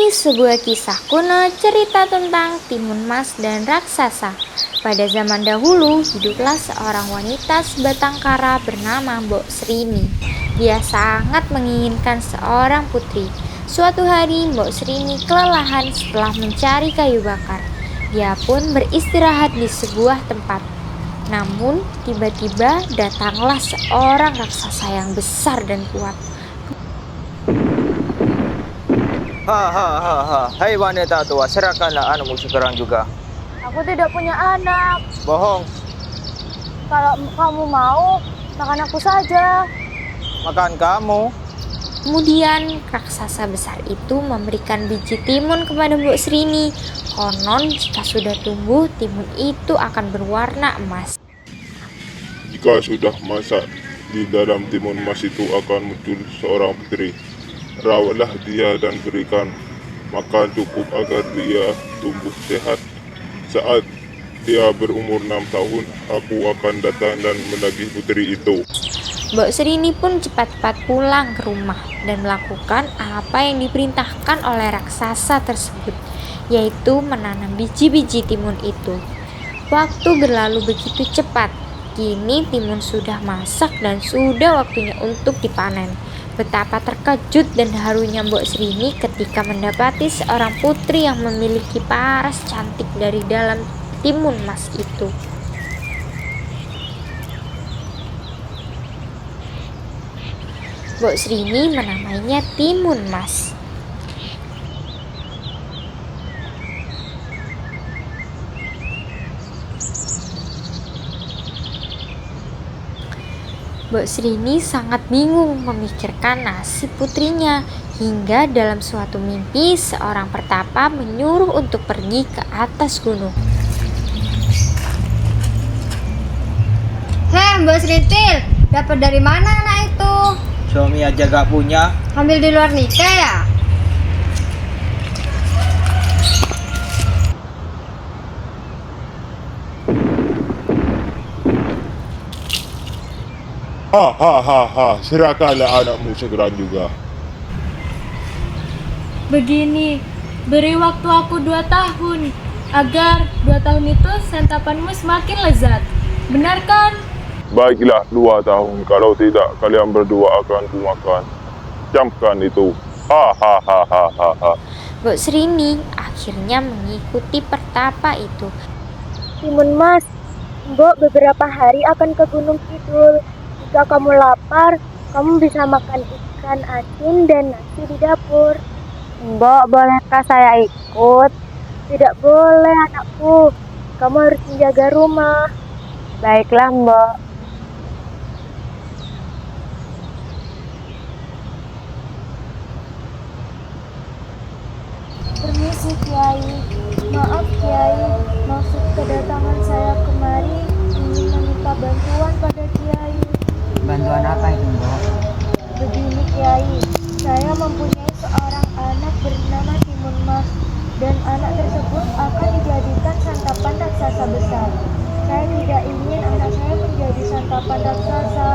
Ini sebuah kisah kuno cerita tentang timun mas dan raksasa. Pada zaman dahulu, hiduplah seorang wanita sebatang kara bernama Mbok Srini. Dia sangat menginginkan seorang putri. Suatu hari, Mbok Srini kelelahan setelah mencari kayu bakar. Dia pun beristirahat di sebuah tempat. Namun, tiba-tiba datanglah seorang raksasa yang besar dan kuat. Hai wanita tua, serahkanlah anakmu sekarang juga. Aku tidak punya anak. Bohong, Kalau kamu mau, makan aku saja. makan kamu. Kemudian raksasa besar itu memberikan biji timun kepada Mbok Srini. Konon jika sudah tumbuh, timun itu akan berwarna emas. Jika sudah masak, di dalam timun emas itu akan muncul seorang putri. Rawatlah dia dan berikan makan cukup agar dia tumbuh sehat. Saat dia berumur 6 tahun, aku akan datang dan menagih putri itu. Mbok Srini pun cepat-cepat pulang ke rumah dan melakukan apa yang diperintahkan oleh raksasa tersebut, yaitu menanam biji-biji timun itu. Waktu berlalu begitu cepat. Kini timun sudah masak dan sudah waktunya untuk dipanen. Betapa terkejut dan harunya Mbok Srini ketika mendapati seorang putri yang memiliki paras cantik dari dalam timun emas itu. Mbok Srini menamainya timun emas. Mbok Srini sangat bingung memikirkan nasib putrinya, hingga dalam suatu mimpi seorang pertapa menyuruh untuk pergi ke atas gunung. Heh, Mbak Sritil, dapat dari mana anak itu? Suami aja gak punya. Ambil di luar nikah ya? Serahkanlah anakmu sekarang juga. Begini, beri waktu aku 2 tahun, agar 2 tahun itu santapanmu semakin lezat. Benar kan? Baiklah 2 tahun, kalau tidak kalian berdua akan kumakan. Camkan itu. Mbok Srini akhirnya mengikuti pertapa itu. Timun Mas, Mbok beberapa hari akan ke Gunung Kidul. Jika kamu lapar, kamu bisa makan ikan asin dan nasi di dapur. Mbok, bolehkah saya ikut? Tidak boleh, anakku. Kamu harus menjaga rumah. Baiklah, Mbok. Permisi, Kiai. Maaf, Kiai. Maksud kedatangan saya kemari ingin meminta bantuan pada Kiai. Bantuan apa itu, Mbok? Begini, Kiai. Saya mempunyai seorang anak bernama Timun Mas, dan anak tersebut akan dijadikan santapan raksasa besar. Saya tidak ingin anak saya menjadi santapan raksasa.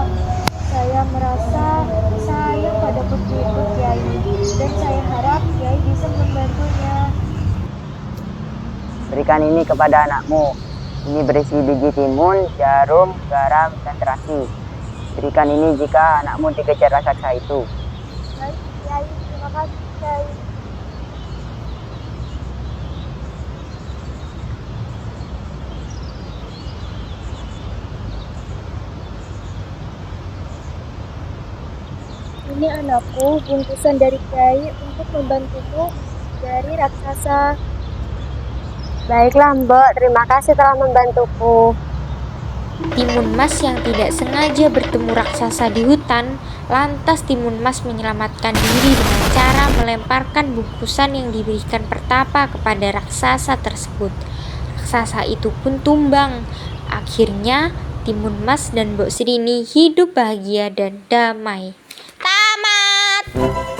Saya merasa sayang pada putri itu, Kiai, dan saya harap Kiai bisa membantunya. Berikan ini kepada anakmu. Ini berisi biji timun, jarum, garam, dan terasi. Berikan ini jika anakmu dikejar raksasa itu. Baik, Kiai. Terima kasih, Kiai. Ini anakku, bungkusan dari Kiai untuk membantumu dari raksasa. Baiklah, Mbok. Terima kasih telah membantuku. Timun Mas yang tidak sengaja bertemu raksasa di hutan, lantas Timun Mas menyelamatkan diri dengan cara melemparkan bungkusan yang diberikan pertapa kepada raksasa tersebut. Raksasa itu pun tumbang. Akhirnya Timun Mas dan Mbok Srini hidup bahagia dan damai. Tamat.